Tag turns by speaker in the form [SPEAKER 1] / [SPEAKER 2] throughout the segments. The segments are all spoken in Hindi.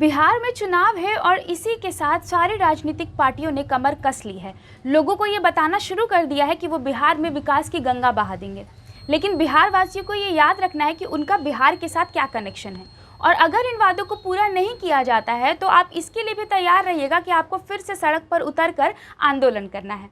[SPEAKER 1] बिहार में चुनाव है और इसी के साथ सारी राजनीतिक पार्टियों ने कमर कस ली है। लोगों को ये बताना शुरू कर दिया है कि वो बिहार में विकास की गंगा बहा देंगे। लेकिन बिहार वासियों को ये याद रखना है कि उनका बिहार के साथ क्या कनेक्शन है, और अगर इन वादों को पूरा नहीं किया जाता है तो आप इसके लिए भी तैयार रहिएगा कि आपको फिर से सड़क पर उतरकर आंदोलन करना है।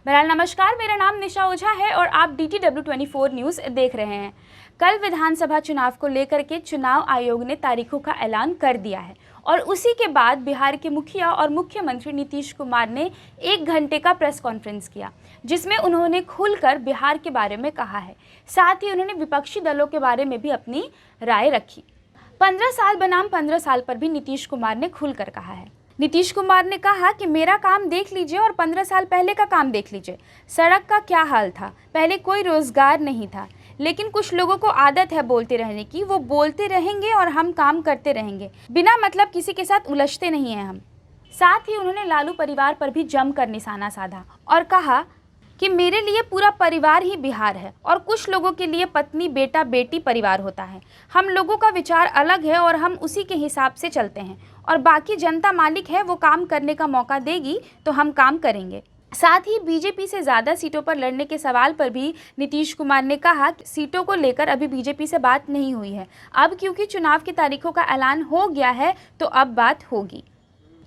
[SPEAKER 1] बहरहाल नमस्कार, मेरा नाम निशा ओझा है और आप DTW 24 न्यूज़ देख रहे हैं। कल विधानसभा चुनाव को लेकर के चुनाव आयोग ने तारीखों का ऐलान कर दिया है और उसी के बाद बिहार के मुखिया और मुख्यमंत्री नीतीश कुमार ने 1 घंटे का प्रेस कॉन्फ्रेंस किया, जिसमें उन्होंने खुलकर बिहार के बारे में कहा है। साथ ही उन्होंने विपक्षी दलों के बारे में भी अपनी राय रखी। 15 साल बनाम 15 साल पर भी नीतीश कुमार ने खुलकर कहा है। नीतीश कुमार ने कहा कि मेरा काम देख लीजिए और 15 साल पहले का काम देख लीजिए। सड़क का क्या हाल था, पहले कोई रोजगार नहीं था, लेकिन कुछ लोगों को आदत है बोलते रहने की। वो बोलते रहेंगे और हम काम करते रहेंगे, बिना मतलब किसी के साथ उलझते नहीं हैं हम। साथ ही उन्होंने लालू परिवार पर भी जमकर निशाना साधा और कहा कि मेरे लिए पूरा परिवार ही बिहार है और कुछ लोगों के लिए पत्नी बेटा बेटी परिवार होता है। हम लोगों का विचार अलग है और हम उसी के हिसाब से चलते हैं, और बाकी जनता मालिक है, वो काम करने का मौका देगी तो हम काम करेंगे। साथ ही बीजेपी से ज़्यादा सीटों पर लड़ने के सवाल पर भी नीतीश कुमार ने कहा कि सीटों को लेकर अभी बीजेपी से बात नहीं हुई है। अब क्योंकि चुनाव की तारीखों का ऐलान हो गया है तो अब बात होगी।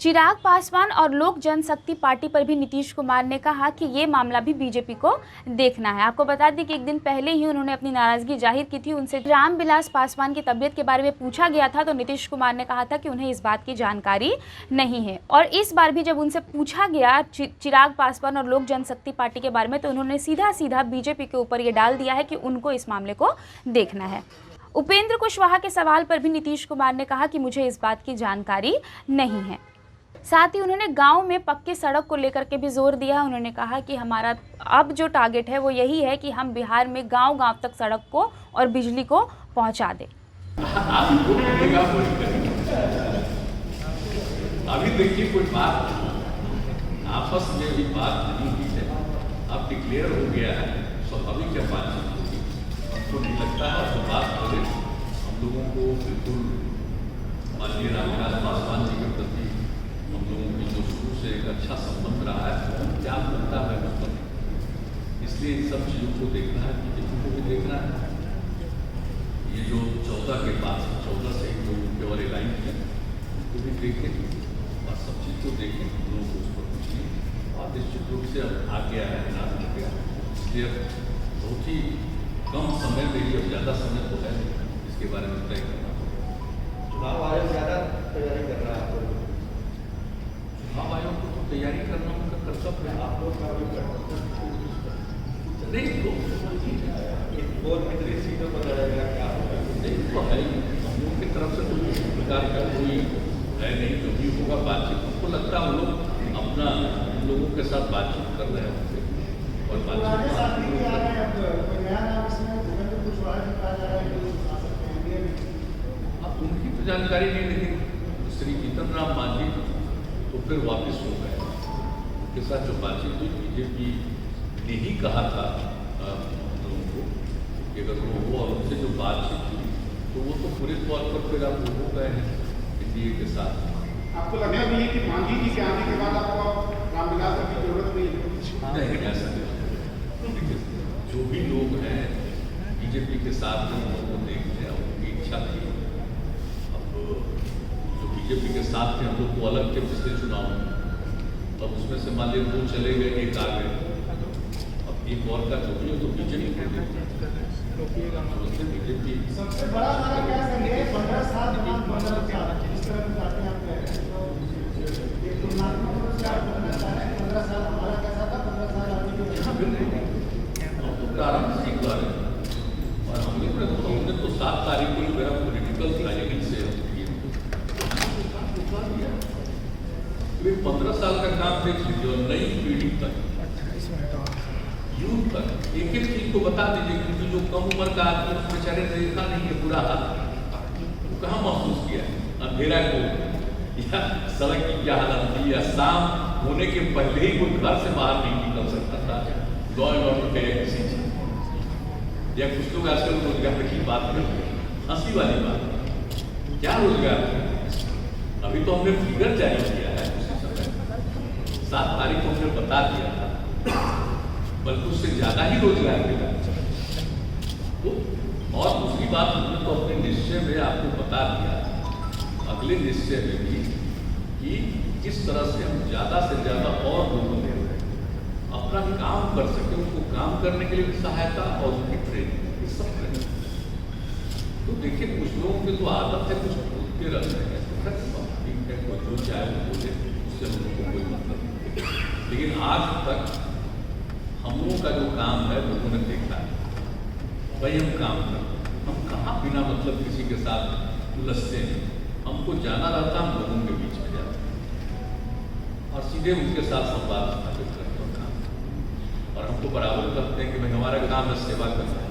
[SPEAKER 1] चिराग पासवान और लोक जनशक्ति पार्टी पर भी नीतीश कुमार ने कहा कि ये मामला भी बीजेपी को देखना है। आपको बता दें कि एक दिन पहले ही उन्होंने अपनी नाराजगी जाहिर की थी। उनसे रामविलास पासवान की तबीयत के बारे में पूछा गया था तो नीतीश कुमार ने कहा था कि उन्हें इस बात की जानकारी नहीं है, और इस बार भी जब उनसे पूछा गया चिराग पासवान और लोक जनशक्ति पार्टी के बारे में तो उन्होंने सीधा सीधा बीजेपी के ऊपर ये डाल दिया है कि उनको इस मामले को देखना है। उपेंद्र कुशवाहा के सवाल पर भी नीतीश कुमार ने कहा कि मुझे इस बात की जानकारी नहीं है। साथ ही उन्होंने गांव में पक्की सड़क को लेकर के भी जोर दिया। उन्होंने कहा कि हमारा अब जो टारगेट है वो यही है कि हम बिहार में गांव-गांव तक सड़क को और बिजली को पहुंचा दें।
[SPEAKER 2] अभी देखिए कोई बात आपस में भी बात नहीं हुई है, अब डिक्लेयर हो गया है, स्वाभाविक क्या बातचीत होगी। हमको नहीं लगता है तो बात करें। हम लोगों को बिल्कुल माननीय रामविलास पासवान जी के प्रति हम लोगों की जो शुरू से एक अच्छा संबंध रहा है, क्या बनता है मतलब, इसलिए इन सब चीज़ों को देखना है, बीजेपी को भी देखना है। ये जो 14 के बाद 14 से जो उनके और लाइन किया उनको भी देखें और सब चीज़ को देखें, हम लोगों को उस पर पूछिए। और निश्चित रूप से अब आ गया है, नाम हो गया, इसलिए बहुत ही कम समय में ही, अब ज़्यादा समय तो है इसके बारे में तय करना।
[SPEAKER 3] चुनाव आयोग ज़्यादा तैयारी कर रहा है,
[SPEAKER 2] चुनाव आयोग को तो तैयारी करना उनका कर्तव्य है।
[SPEAKER 3] आप लोग का भी
[SPEAKER 2] नहीं
[SPEAKER 3] तो कितनी सीटों पर लड़ेगा, क्या होगा?
[SPEAKER 2] नहीं तो है, हम लोग की तरफ से तो किसी प्रकार का कोई है नहीं। जो भी होगा बातचीत, हमको लगता है हम लोग अपना उन लोगों के साथ बातचीत कर रहे होंगे और अब उनकी तो जानकारी नहीं, लेकिन श्री जीतन राम मांझी तो फिर वापस हो गए। उनके साथ जो बातचीत हुई, बीजेपी ने ही कहा था लोगों को कि अगर वो हो, और उनसे जो बातचीत हुई तो वो तो पूरे तौर पर फिर आप हो गए हैं एनडीए के साथ।
[SPEAKER 4] आपको लगता भी है कि मांझी जी के आने के बाद आपको रामविलास की जरूरत नहीं है?
[SPEAKER 2] ऐसा नहीं। जो भी लोग हैं बीजेपी के साथ जो लोगों को देखते हैं, उनकी इच्छा थी। अब जो बीजेपी के साथ थे, हम लोग को अलग थे पिछले चुनाव में, अब उसमें से मान लीजिए 2 चले गए, 1 आ गए, अब एक और का जो भी है तो बीजेपी
[SPEAKER 4] सबसे बड़ा हमारा क्या संदेश 15 साल बनाम 15 साल इस तरह की बातें आप कह रहे हैं, तो ये तुलनात्मक रूप से आप कहना चाह रहे हैं 15 साल हमारा कैसा था, 15 साल आगे
[SPEAKER 2] हम तो प्रारंभ से कर रहे हैं। और हमने तो 7 तारीख को मेरा पॉलिटिकल प्लानिंग से 15 साल का काम देख लीजिए और नई पीढ़ी तक, यूथ तक एक एक चीज को बता दीजिए, क्योंकि जो कम उम्र का आदमी उस बेचारे ने देखा नहीं है बुरा हाल, वो कहाँ महसूस किया है अंधेरा को, या सड़क की क्या हालत थी, या शाम होने के पहले ही कोई घर से बाहर नहीं निकल सकता था, लॉ एंड ऑर्डर पे किसी चीज। या कुछ लोग आजकल रोजगार की बात करते हैं, हंसी वाली बात, क्या रोजगार? अभी अभी तो हमने फिगर जारी किया है उसी समय 7 तारीख को हमने बता दिया था, बल्कि उससे ज़्यादा ही रोजगार मिला। तो और दूसरी बात हमने तो अपने निश्चय में आपको बता दिया, अगले निश्चय में भी, कि किस तरह से हम ज़्यादा से ज़्यादा और लोगों को अपना काम कर सके, उनको काम करने के लिए सहायता और उनकी ट्रेनिंग, ये सब करें। तो देखिए, कुछ लोगों की तो आदत है कुछ बोलते रहते हैं, ठीक है, कोई जो चाहे वो बोले, उससे हम लोगों को कोई मतलब नहीं। लेकिन आज तक हम लोगों का जो काम है लोगों ने देखा है, वही हम काम करते हैं। हम कहाँ बिना मतलब किसी के साथ उलझते हैं। हमको जाना रहता, हम लोगों के बीच में जाते हैं और सीधे उनके साथ संवाद स्थापित करते हैं और हमको बराबर करते हैं कि भाई हमारा काम है सेवा करना है।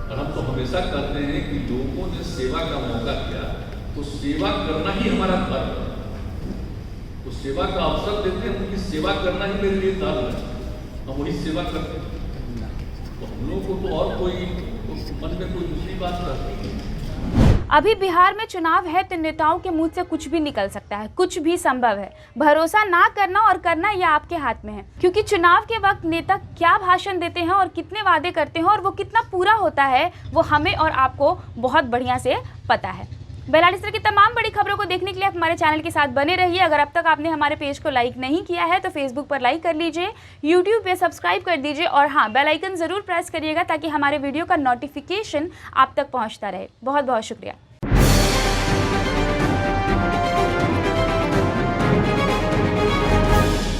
[SPEAKER 2] और हम तो हमेशा कहते हैं कि लोगों ने सेवा का मौका दिया तो सेवा करना ही हमारा धर्म है। तो सेवा का अवसर देते हैं, उनकी सेवा करना ही मेरे लिए धर्म है, हम वही सेवा करते हैं। तो हम लोगों को तो और कोई मन में कोई दूसरी बात रहती है।
[SPEAKER 1] अभी बिहार में चुनाव है तो नेताओं के मुंह से कुछ भी निकल सकता है, कुछ भी संभव है। भरोसा ना करना और करना ये आपके हाथ में है, क्योंकि चुनाव के वक्त नेता क्या भाषण देते हैं और कितने वादे करते हैं और वो कितना पूरा होता है, वो हमें और आपको बहुत बढ़िया से पता है। बहरहाल इस तरह की तमाम बड़ी खबरों को देखने के लिए आप हमारे चैनल के साथ बने रहिए। अगर अब तक आपने हमारे पेज को लाइक नहीं किया है तो फेसबुक पर लाइक कर लीजिए, यूट्यूब पे सब्सक्राइब कर दीजिए और हाँ, बेल आइकन ज़रूर प्रेस करिएगा ताकि हमारे वीडियो का नोटिफिकेशन आप तक पहुंचता रहे। बहुत बहुत शुक्रिया।